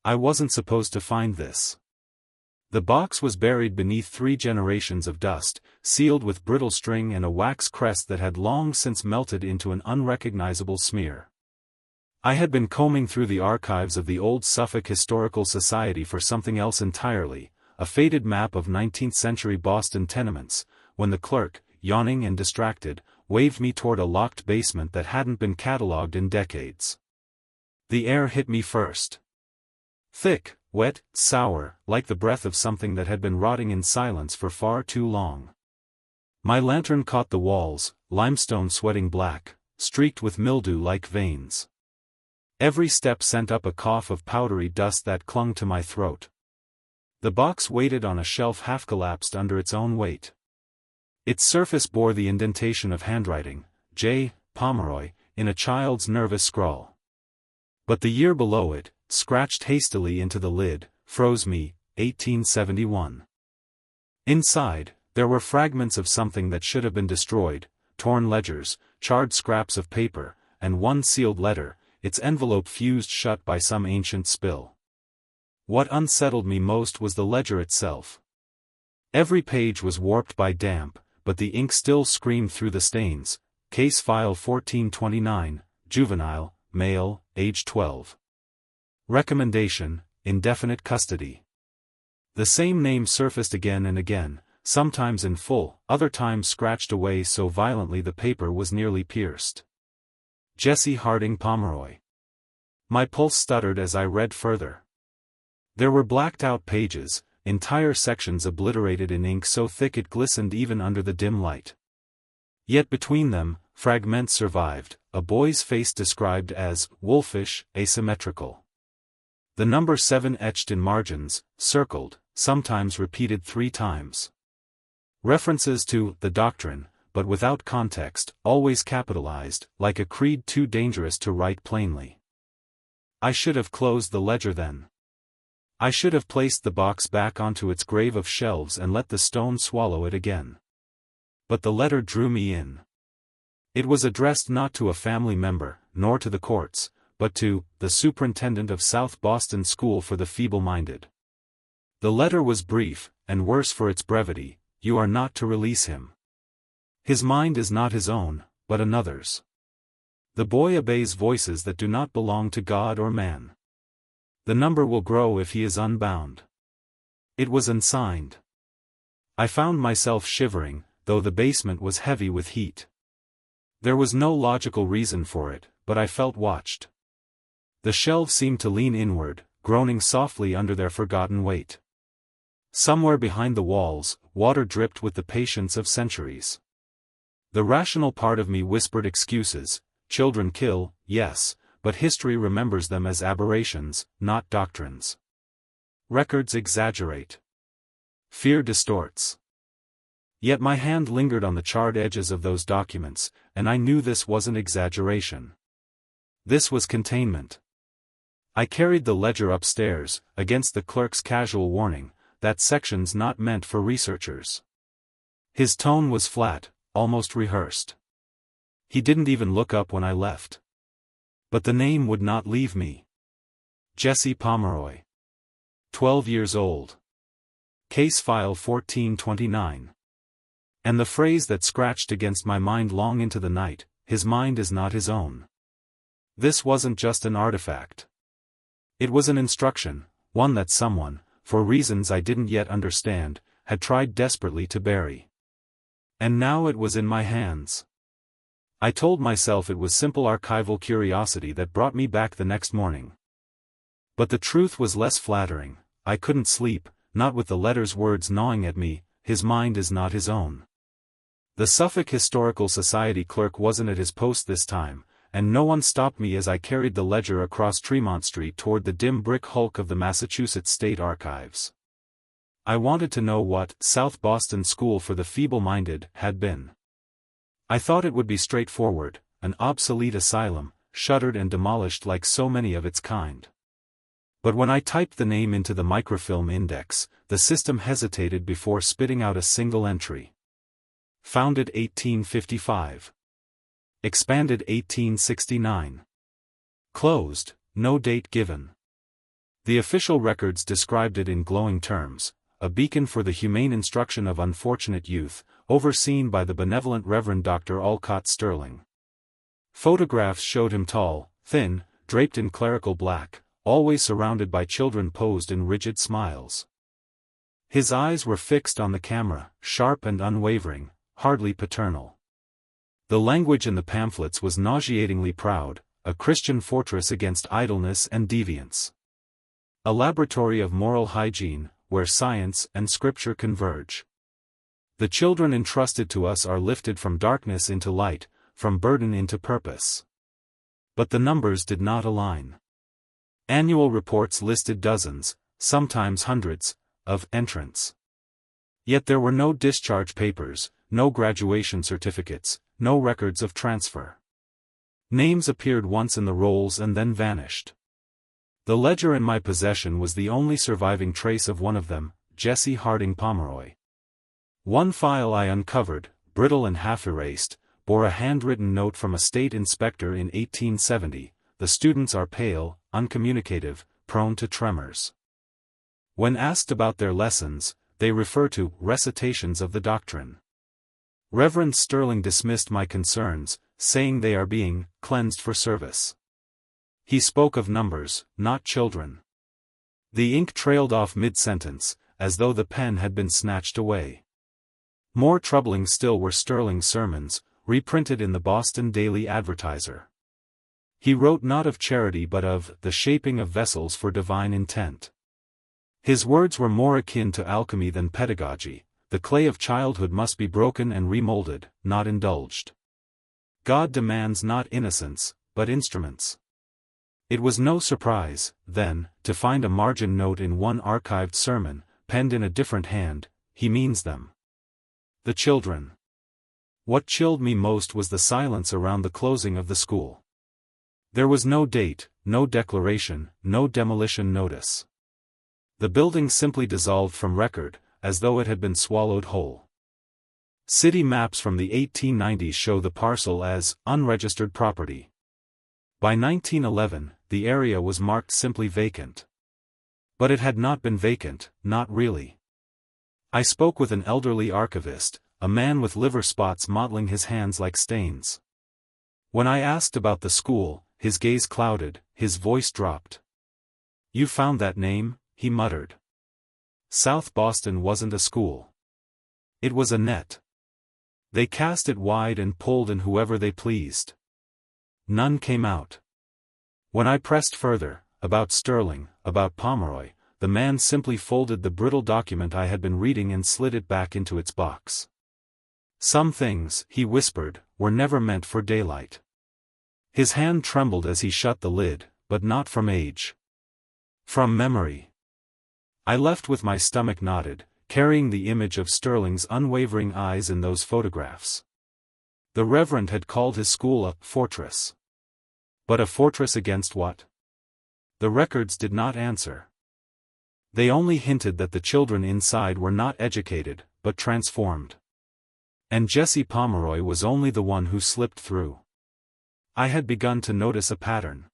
I wasn't supposed to find this. The box was buried beneath 3 generations of dust, sealed with brittle string and a wax crest that had long since melted into an unrecognizable smear. I had been combing through the archives of the old Suffolk Historical Society for something else entirely, a faded map of 19th-century Boston tenements, when the clerk, yawning and distracted, waved me toward a locked basement that hadn't been catalogued in decades. The air hit me first. Thick, wet, sour, like the breath of something that had been rotting in silence for far too long. My lantern caught the walls, limestone sweating black, streaked with mildew-like veins. Every step sent up a cough of powdery dust that clung to my throat. The box waited on a shelf half-collapsed under its own weight. Its surface bore the indentation of handwriting, J. Pomeroy, in a child's nervous scrawl. But the year below it, scratched hastily into the lid, froze me, 1871. Inside, there were fragments of something that should have been destroyed, torn ledgers, charred scraps of paper, and one sealed letter, its envelope fused shut by some ancient spill. What unsettled me most was the ledger itself. Every page was warped by damp, but the ink still screamed through the stains. Case file 1429, juvenile, male, age 12. Recommendation, indefinite custody. The same name surfaced again and again, sometimes in full, other times scratched away so violently the paper was nearly pierced. Jesse Harding Pomeroy. My pulse stuttered as I read further. There were blacked-out pages, entire sections obliterated in ink so thick it glistened even under the dim light. Yet between them, fragments survived, a boy's face described as wolfish, asymmetrical. The number 7 etched in margins, circled, sometimes repeated 3 times. References to the doctrine, but without context, always capitalized, like a creed too dangerous to write plainly. I should have closed the ledger then. I should have placed the box back onto its grave of shelves and let the stone swallow it again. But the letter drew me in. It was addressed not to a family member, nor to the courts, but to the superintendent of South Boston School for the Feeble-Minded. The letter was brief, and worse for its brevity: you are not to release him. His mind is not his own, but another's. The boy obeys voices that do not belong to God or man. The number will grow if he is unbound. It was unsigned. I found myself shivering, though the basement was heavy with heat. There was no logical reason for it, but I felt watched. The shelves seemed to lean inward, groaning softly under their forgotten weight. Somewhere behind the walls, water dripped with the patience of centuries. The rational part of me whispered excuses: children kill, yes, but history remembers them as aberrations, not doctrines. Records exaggerate. Fear distorts. Yet my hand lingered on the charred edges of those documents, and I knew this wasn't exaggeration. This was containment. I carried the ledger upstairs, against the clerk's casual warning, that section's not meant for researchers. His tone was flat, almost rehearsed. He didn't even look up when I left. But the name would not leave me. Jesse Pomeroy. 12 years old. Case file 1429. And the phrase that scratched against my mind long into the night: his mind is not his own. This wasn't just an artifact. It was an instruction, one that someone, for reasons I didn't yet understand, had tried desperately to bury. And now it was in my hands. I told myself it was simple archival curiosity that brought me back the next morning. But the truth was less flattering. I couldn't sleep, not with the letter's words gnawing at me: his mind is not his own. The Suffolk Historical Society clerk wasn't at his post this time, and no one stopped me as I carried the ledger across Tremont Street toward the dim brick hulk of the Massachusetts State Archives. I wanted to know what South Boston School for the Feeble-Minded had been. I thought it would be straightforward, an obsolete asylum, shuttered and demolished like so many of its kind. But when I typed the name into the microfilm index, the system hesitated before spitting out a single entry. Founded 1855. Expanded 1869. Closed, no date given. The official records described it in glowing terms, a beacon for the humane instruction of unfortunate youth, overseen by the benevolent Reverend Dr. Olcott Sterling. Photographs showed him tall, thin, draped in clerical black, always surrounded by children posed in rigid smiles. His eyes were fixed on the camera, sharp and unwavering, hardly paternal. The language in the pamphlets was nauseatingly proud, a Christian fortress against idleness and deviance. A laboratory of moral hygiene, where science and scripture converge. The children entrusted to us are lifted from darkness into light, from burden into purpose. But the numbers did not align. Annual reports listed dozens, sometimes hundreds, of entrants. Yet there were no discharge papers, no graduation certificates, no records of transfer. Names appeared once in the rolls and then vanished. The ledger in my possession was the only surviving trace of one of them, Jesse Harding Pomeroy. One file I uncovered, brittle and half-erased, bore a handwritten note from a state inspector in 1870, "The students are pale, uncommunicative, prone to tremors." When asked about their lessons, they refer to recitations of the doctrine. Reverend Sterling dismissed my concerns, saying they are being cleansed for service. He spoke of numbers, not children. The ink trailed off mid-sentence, as though the pen had been snatched away. More troubling still were Sterling's sermons, reprinted in the Boston Daily Advertiser. He wrote not of charity but of the shaping of vessels for divine intent. His words were more akin to alchemy than pedagogy. The clay of childhood must be broken and remolded, not indulged. God demands not innocence, but instruments. It was no surprise, then, to find a margin note in one archived sermon, penned in a different hand, "He means them." The children. What chilled me most was the silence around the closing of the school. There was no date, no declaration, no demolition notice. The building simply dissolved from record, as though it had been swallowed whole. City maps from the 1890s show the parcel as unregistered property. By 1911, the area was marked simply vacant. But it had not been vacant, not really. I spoke with an elderly archivist, a man with liver spots mottling his hands like stains. When I asked about the school, his gaze clouded, his voice dropped. "You found that name?" he muttered. South Boston wasn't a school. It was a net. They cast it wide and pulled in whoever they pleased. None came out. When I pressed further, about Sterling, about Pomeroy, the man simply folded the brittle document I had been reading and slid it back into its box. "Some things," he whispered, "were never meant for daylight." His hand trembled as he shut the lid, but not from age. From memory. I left with my stomach knotted, carrying the image of Sterling's unwavering eyes in those photographs. The Reverend had called his school a fortress. But a fortress against what? The records did not answer. They only hinted that the children inside were not educated, but transformed. And Jesse Pomeroy was only the one who slipped through. I had begun to notice a pattern.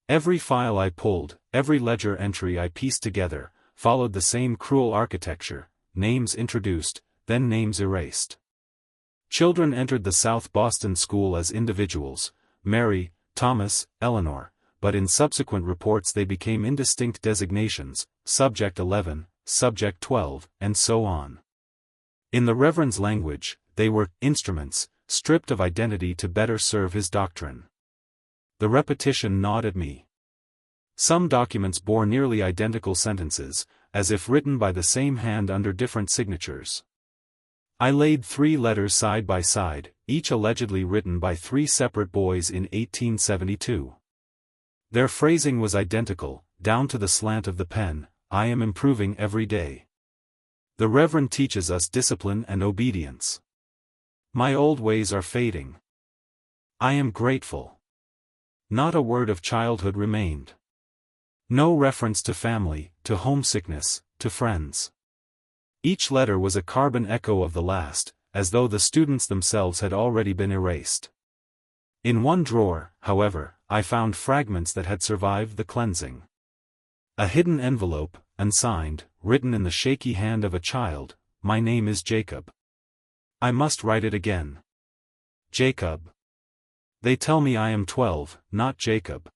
Every file I pulled, every ledger entry I pieced together, followed the same cruel architecture: names introduced, then names erased. Children entered the South Boston school as individuals: Mary, Thomas, Eleanor, but in subsequent reports they became indistinct designations: Subject 11, Subject 12, and so on. In the Reverend's language, they were instruments, stripped of identity to better serve his doctrine. The repetition gnawed at me. Some documents bore nearly identical sentences, as if written by the same hand under different signatures. I laid 3 letters side by side, each allegedly written by 3 separate boys in 1872. Their phrasing was identical, down to the slant of the pen: "I am improving every day." The Reverend teaches us discipline and obedience. My old ways are fading. I am grateful. Not a word of childhood remained. No reference to family, to homesickness, to friends. Each letter was a carbon echo of the last, as though the students themselves had already been erased. In one drawer, however, I found fragments that had survived the cleansing. A hidden envelope, unsigned, written in the shaky hand of a child. My name is Jacob. I must write it again. Jacob. They tell me I am 12, not Jacob.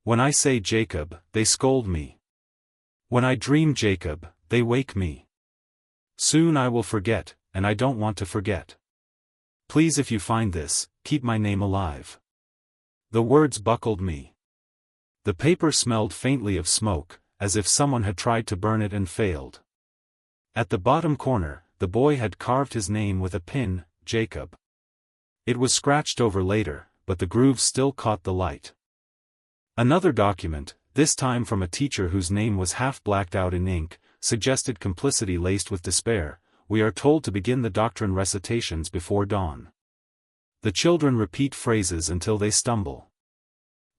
When I say Jacob, they scold me. When I dream Jacob, they wake me. Soon I will forget, and I don't want to forget. Please, if you find this, keep my name alive. The words buckled me. The paper smelled faintly of smoke, as if someone had tried to burn it and failed. At the bottom corner, the boy had carved his name with a pin, Jacob. It was scratched over later, but the grooves still caught the light. Another document, this time from a teacher whose name was half blacked out in ink, suggested complicity laced with despair. We are told to begin the doctrine recitations before dawn. The children repeat phrases until they stumble.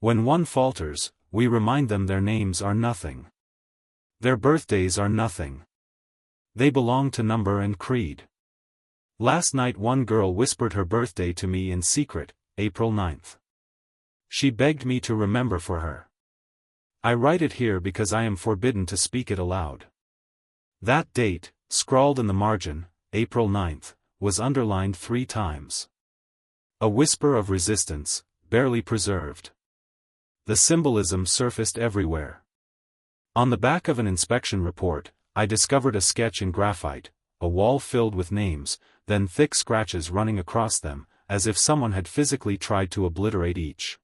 When one falters, we remind them their names are nothing. Their birthdays are nothing. They belong to number and creed. Last night one girl whispered her birthday to me in secret, April 9th. She begged me to remember for her. I write it here because I am forbidden to speak it aloud. That date, scrawled in the margin, April 9th, was underlined 3 times. A whisper of resistance, barely preserved. The symbolism surfaced everywhere. On the back of an inspection report, I discovered a sketch in graphite, a wall filled with names, then thick scratches running across them, as if someone had physically tried to obliterate each.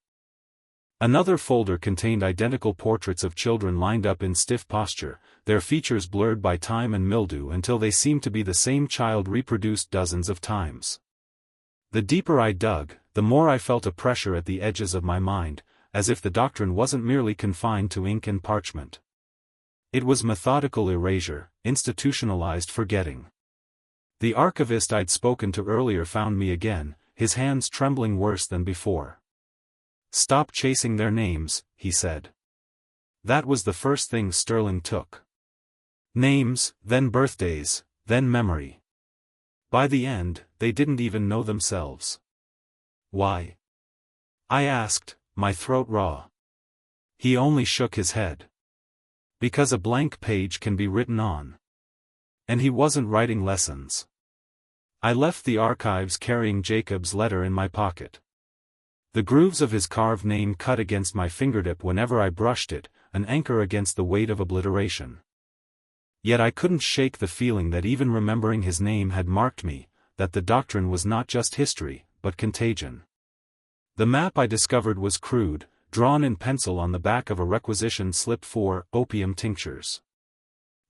Another folder contained identical portraits of children lined up in stiff posture, their features blurred by time and mildew until they seemed to be the same child reproduced dozens of times. The deeper I dug, the more I felt a pressure at the edges of my mind, as if the doctrine wasn't merely confined to ink and parchment. It was methodical erasure, institutionalized forgetting. The archivist I'd spoken to earlier found me again, his hands trembling worse than before. "Stop chasing their names," he said. That was the first thing Sterling took. Names, then birthdays, then memory. By the end, they didn't even know themselves. "Why?" I asked, my throat raw. He only shook his head. "Because a blank page can be written on." And he wasn't writing lessons. I left the archives carrying Jacob's letter in my pocket. The grooves of his carved name cut against my fingertip whenever I brushed it, an anchor against the weight of obliteration. Yet I couldn't shake the feeling that even remembering his name had marked me, that the doctrine was not just history, but contagion. The map I discovered was crude, drawn in pencil on the back of a requisition slip for opium tinctures.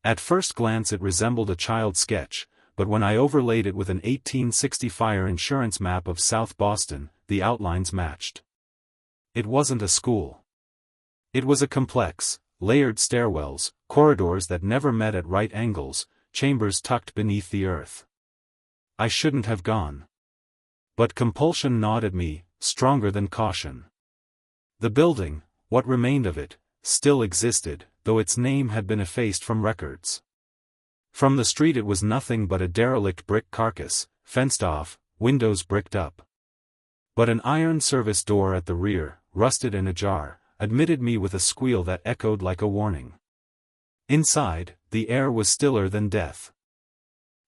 At first glance it resembled a child's sketch, but when I overlaid it with an 1860 fire insurance map of South Boston, the outlines matched. It wasn't a school. It was a complex, layered stairwells, corridors that never met at right angles, chambers tucked beneath the earth. I shouldn't have gone. But compulsion gnawed at me, stronger than caution. The building, what remained of it, still existed, though its name had been effaced from records. From the street it was nothing but a derelict brick carcass, fenced off, windows bricked up. But an iron service door at the rear, rusted and ajar, admitted me with a squeal that echoed like a warning. Inside, the air was stiller than death.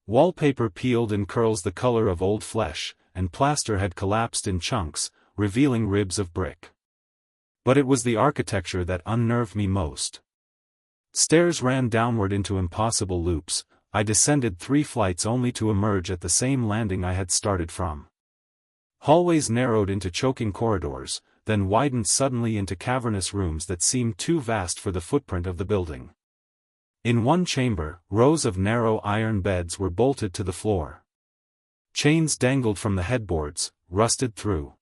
Wallpaper peeled in curls the color of old flesh, and plaster had collapsed in chunks, revealing ribs of brick. But it was the architecture that unnerved me most. Stairs ran downward into impossible loops. I descended 3 flights only to emerge at the same landing I had started from. Hallways narrowed into choking corridors, then widened suddenly into cavernous rooms that seemed too vast for the footprint of the building. In one chamber, rows of narrow iron beds were bolted to the floor. Chains dangled from the headboards, rusted through.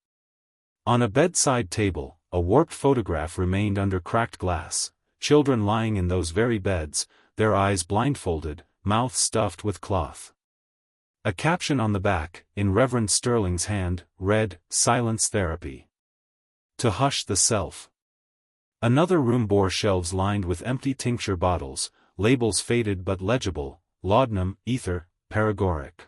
On a bedside table, a warped photograph remained under cracked glass, children lying in those very beds, their eyes blindfolded, mouths stuffed with cloth. A caption on the back, in Reverend Sterling's hand, read, "Silence Therapy. To hush the self." Another room bore shelves lined with empty tincture bottles, labels faded but legible, laudanum, ether, paregoric.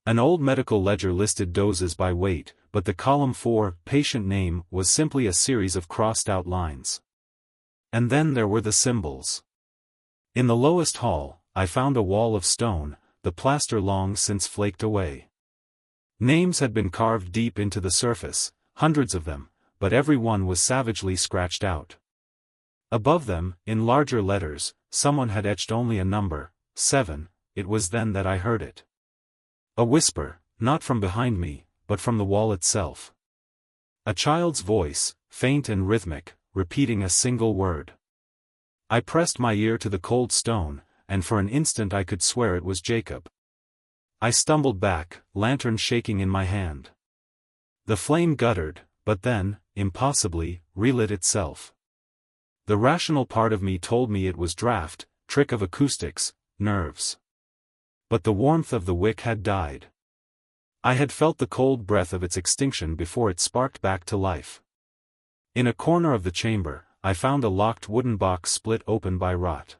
An old medical ledger listed doses by weight, but the column for patient name was simply a series of crossed-out lines. And then there were the symbols. In the lowest hall, I found a wall of stone, the plaster long since flaked away. Names had been carved deep into the surface, hundreds of them, but every one was savagely scratched out. Above them, in larger letters, someone had etched only a number, 7. It was then that I heard it. A whisper, not from behind me, but from the wall itself. A child's voice, faint and rhythmic, repeating a single word. I pressed my ear to the cold stone, and for an instant I could swear it was Jacob. I stumbled back, lantern shaking in my hand. The flame guttered, but then, impossibly, relit itself. The rational part of me told me it was draft, trick of acoustics, nerves. But the warmth of the wick had died. I had felt the cold breath of its extinction before it sparked back to life. In a corner of the chamber, I found a locked wooden box split open by rot.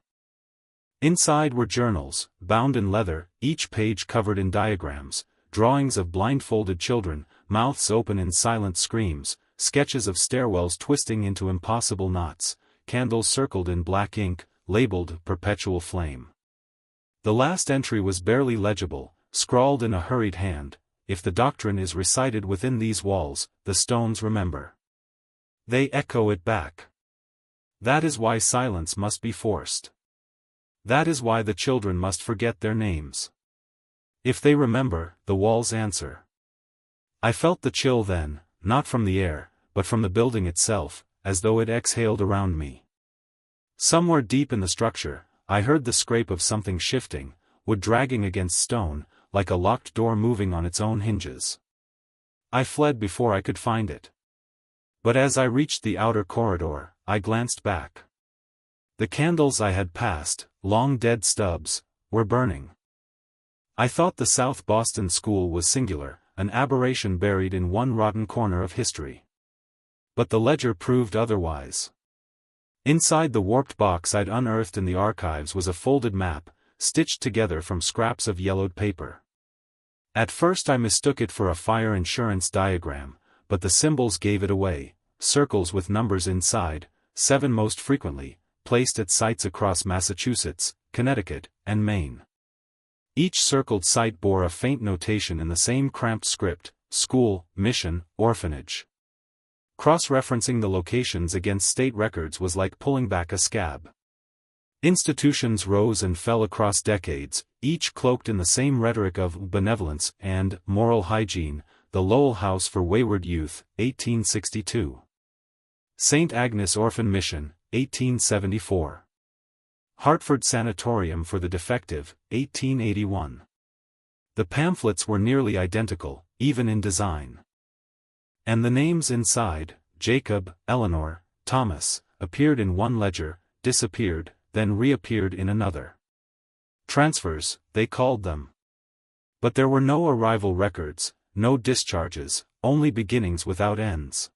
Inside were journals, bound in leather, each page covered in diagrams, drawings of blindfolded children, mouths open in silent screams, sketches of stairwells twisting into impossible knots, candles circled in black ink, labeled "Perpetual Flame." The last entry was barely legible, scrawled in a hurried hand: "If the doctrine is recited within these walls, the stones remember. They echo it back. That is why silence must be forced. That is why the children must forget their names. If they remember, the walls answer." I felt the chill then, not from the air, but from the building itself, as though it exhaled around me. Somewhere deep in the structure, I heard the scrape of something shifting, wood dragging against stone, like a locked door moving on its own hinges. I fled before I could find it. But as I reached the outer corridor, I glanced back. The candles I had passed, long dead stubs, were burning. I thought the South Boston School was singular, an aberration buried in one rotten corner of history. But the ledger proved otherwise. Inside the warped box I'd unearthed in the archives was a folded map, stitched together from scraps of yellowed paper. At first I mistook it for a fire insurance diagram, but the symbols gave it away: circles with numbers inside, 7 most frequently, placed at sites across Massachusetts, Connecticut, and Maine. Each circled site bore a faint notation in the same cramped script: school, mission, orphanage. Cross-referencing the locations against state records was like pulling back a scab. Institutions rose and fell across decades, each cloaked in the same rhetoric of benevolence and moral hygiene: the Lowell House for Wayward Youth, 1862. St. Agnes Orphan Mission, 1874. Hartford Sanatorium for the Defective, 1881. The pamphlets were nearly identical, even in design. And the names inside, Jacob, Eleanor, Thomas, appeared in one ledger, disappeared, then reappeared in another. Transfers, they called them. But there were no arrival records, no discharges, only beginnings without ends.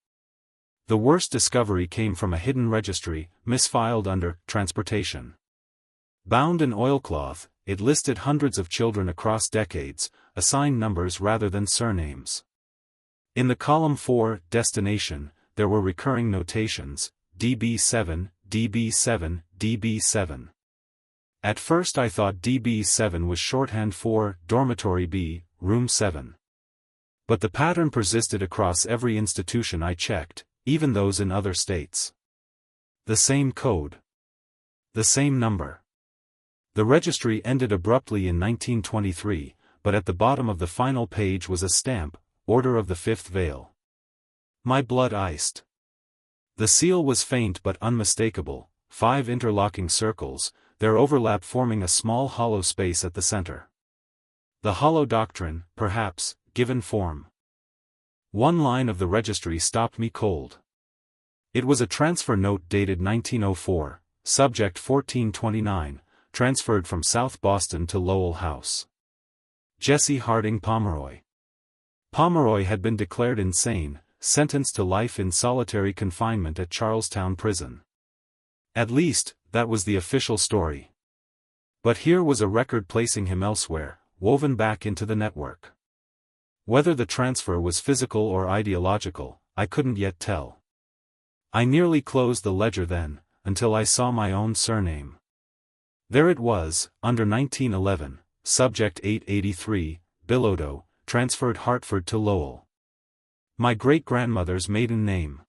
The worst discovery came from a hidden registry, misfiled under transportation. Bound in oilcloth, it listed hundreds of children across decades, assigned numbers rather than surnames. In the column for destination, there were recurring notations: DB7, DB7, DB7. At first I thought DB7 was shorthand for Dormitory B, Room 7. But the pattern persisted across every institution I checked, even those in other states. The same code. The same number. The registry ended abruptly in 1923, but at the bottom of the final page was a stamp: Order of the Fifth Veil. My blood iced. The seal was faint but unmistakable: 5 interlocking circles, their overlap forming a small hollow space at the center. The hollow doctrine, perhaps, given form. One line of the registry stopped me cold. It was a transfer note dated 1904, subject 1429, transferred from South Boston to Lowell House. Jesse Harding Pomeroy. Pomeroy had been declared insane, sentenced to life in solitary confinement at Charlestown Prison. At least, that was the official story. But here was a record placing him elsewhere, woven back into the network. Whether the transfer was physical or ideological, I couldn't yet tell. I nearly closed the ledger then, until I saw my own surname. There it was, under 1911, subject 883, Bilodeau, transferred Hartford to Lowell. My great-grandmother's maiden name.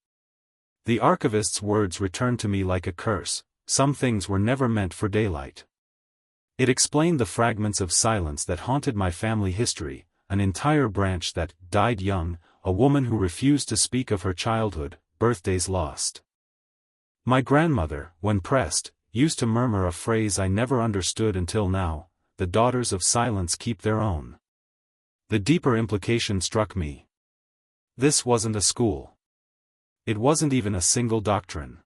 The archivist's words returned to me like a curse: some things were never meant for daylight. It explained the fragments of silence that haunted my family history, an entire branch that died young, a woman who refused to speak of her childhood, birthdays lost. My grandmother, when pressed, used to murmur a phrase I never understood until now: the daughters of silence keep their own. The deeper implication struck me. This wasn't a school. It wasn't even a single doctrine.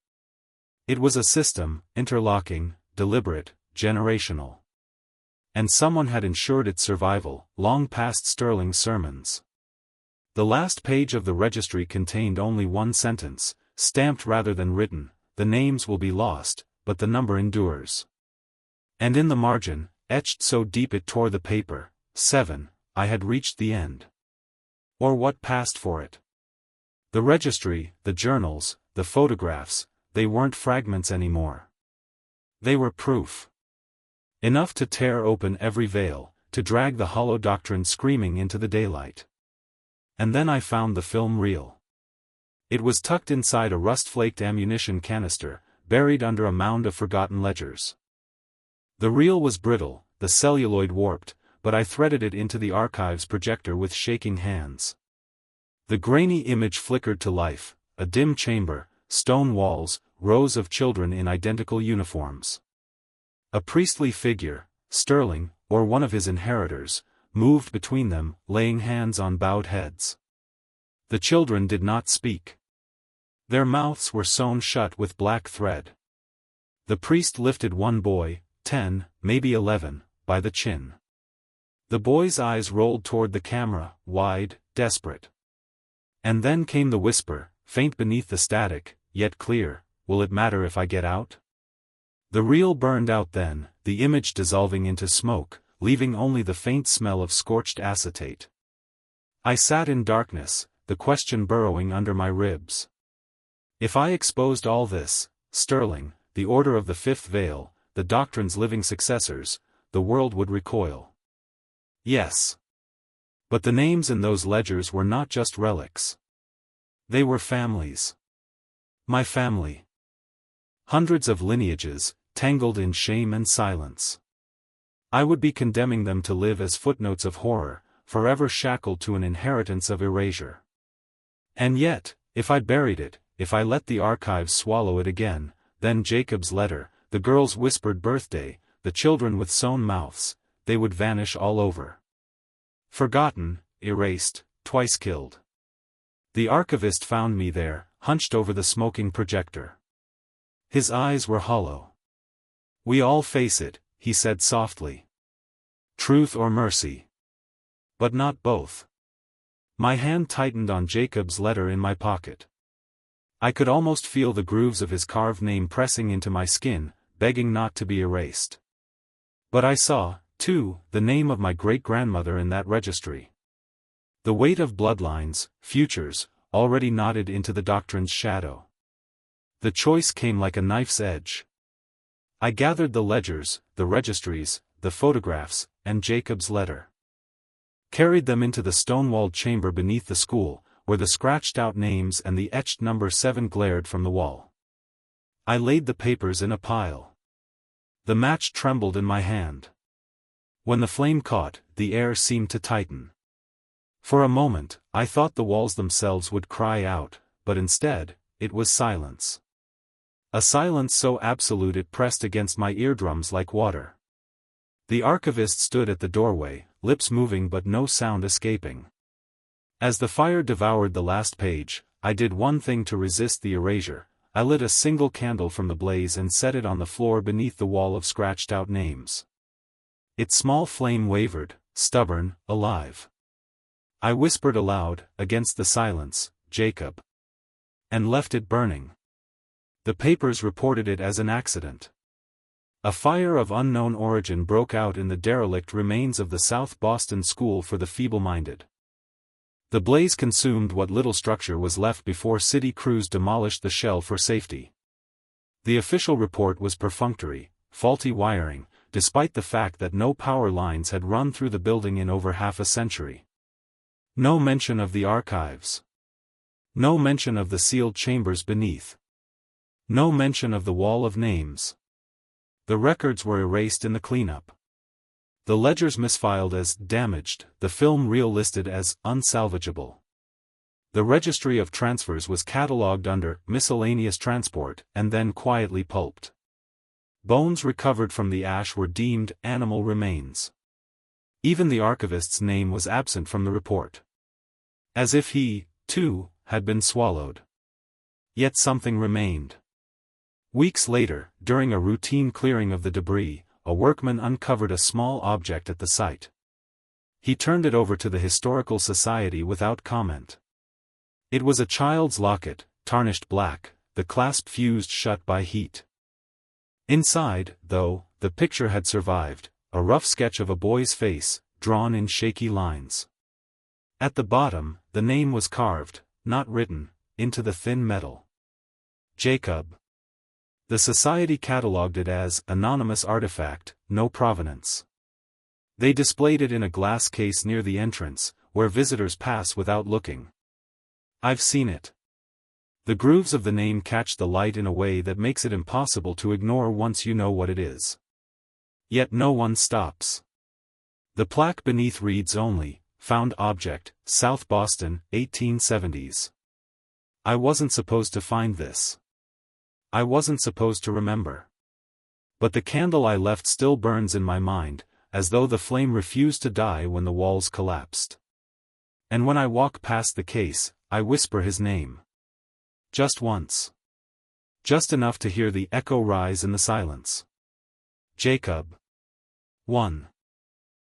It was a system, interlocking, deliberate, generational. And someone had ensured its survival, long past Sterling's sermons. The last page of the registry contained only one sentence, stamped rather than written: the names will be lost, but the number endures. And in the margin, etched so deep it tore the paper, 7, I had reached the end. Or what passed for it. The registry, the journals, the photographs, they weren't fragments anymore. They were proof. Enough to tear open every veil, to drag the hollow doctrine screaming into the daylight. And then I found the film reel. It was tucked inside a rust-flaked ammunition canister, buried under a mound of forgotten ledgers. The reel was brittle, the celluloid warped, but I threaded it into the archives projector with shaking hands. The grainy image flickered to life: a dim chamber, stone walls, rows of children in identical uniforms. A priestly figure, Sterling, or one of his inheritors, moved between them, laying hands on bowed heads. The children did not speak. Their mouths were sewn shut with black thread. The priest lifted one boy, 10, maybe 11, by the chin. The boy's eyes rolled toward the camera, wide, desperate. And then came the whisper, faint beneath the static, yet clear: will it matter if I get out? The reel burned out then, the image dissolving into smoke, leaving only the faint smell of scorched acetate. I sat in darkness, the question burrowing under my ribs. If I exposed all this, Sterling, the Order of the Fifth Veil, the doctrine's living successors, the world would recoil. Yes. But the names in those ledgers were not just relics. They were families. My family. Hundreds of lineages, tangled in shame and silence. I would be condemning them to live as footnotes of horror, forever shackled to an inheritance of erasure. And yet, if I buried it, if I let the archives swallow it again, then Jacob's letter, the girl's whispered birthday, the children with sewn mouths, they would vanish all over. Forgotten, erased, twice killed. The archivist found me there, hunched over the smoking projector. His eyes were hollow. "We all face it," he said softly. "Truth or mercy. But not both." My hand tightened on Jacob's letter in my pocket. I could almost feel the grooves of his carved name pressing into my skin, begging not to be erased. But I saw, too, the name of my great-grandmother in that registry. The weight of bloodlines, futures, already knotted into the doctrine's shadow. The choice came like a knife's edge. I gathered the ledgers, the registries, the photographs, and Jacob's letter. Carried them into the stone-walled chamber beneath the school, where the scratched-out names and the etched number 7 glared from the wall. I laid the papers in a pile. The match trembled in my hand. When the flame caught, the air seemed to tighten. For a moment, I thought the walls themselves would cry out, but instead, it was silence. A silence so absolute it pressed against my eardrums like water. The archivist stood at the doorway, lips moving but no sound escaping. As the fire devoured the last page, I did one thing to resist the erasure. I lit a single candle from the blaze and set it on the floor beneath the wall of scratched-out names. Its small flame wavered, stubborn, alive. I whispered aloud, against the silence, "Jacob," and left it burning. The papers reported it as an accident. A fire of unknown origin broke out in the derelict remains of the South Boston School for the Feeble-Minded. The blaze consumed what little structure was left before city crews demolished the shell for safety. The official report was perfunctory: faulty wiring, despite the fact that no power lines had run through the building in over half a century. No mention of the archives. No mention of the sealed chambers beneath. No mention of the wall of names. The records were erased in the cleanup. The ledgers misfiled as damaged, the film reel listed as unsalvageable. The registry of transfers was catalogued under miscellaneous transport and then quietly pulped. Bones recovered from the ash were deemed animal remains. Even the archivist's name was absent from the report. As if he, too, had been swallowed. Yet something remained. Weeks later, during a routine clearing of the debris, a workman uncovered a small object at the site. He turned it over to the Historical Society without comment. It was a child's locket, tarnished black, the clasp fused shut by heat. Inside, though, the picture had survived, a rough sketch of a boy's face, drawn in shaky lines. At the bottom, the name was carved, not written, into the thin metal. Jacob. The society catalogued it as anonymous artifact, no provenance. They displayed it in a glass case near the entrance, where visitors pass without looking. I've seen it. The grooves of the name catch the light in a way that makes it impossible to ignore once you know what it is. Yet no one stops. The plaque beneath reads only, "Found object, South Boston, 1870s. I wasn't supposed to find this. I wasn't supposed to remember. But the candle I left still burns in my mind, as though the flame refused to die when the walls collapsed. And when I walk past the case, I whisper his name. Just once. Just enough to hear the echo rise in the silence. Jacob. 1.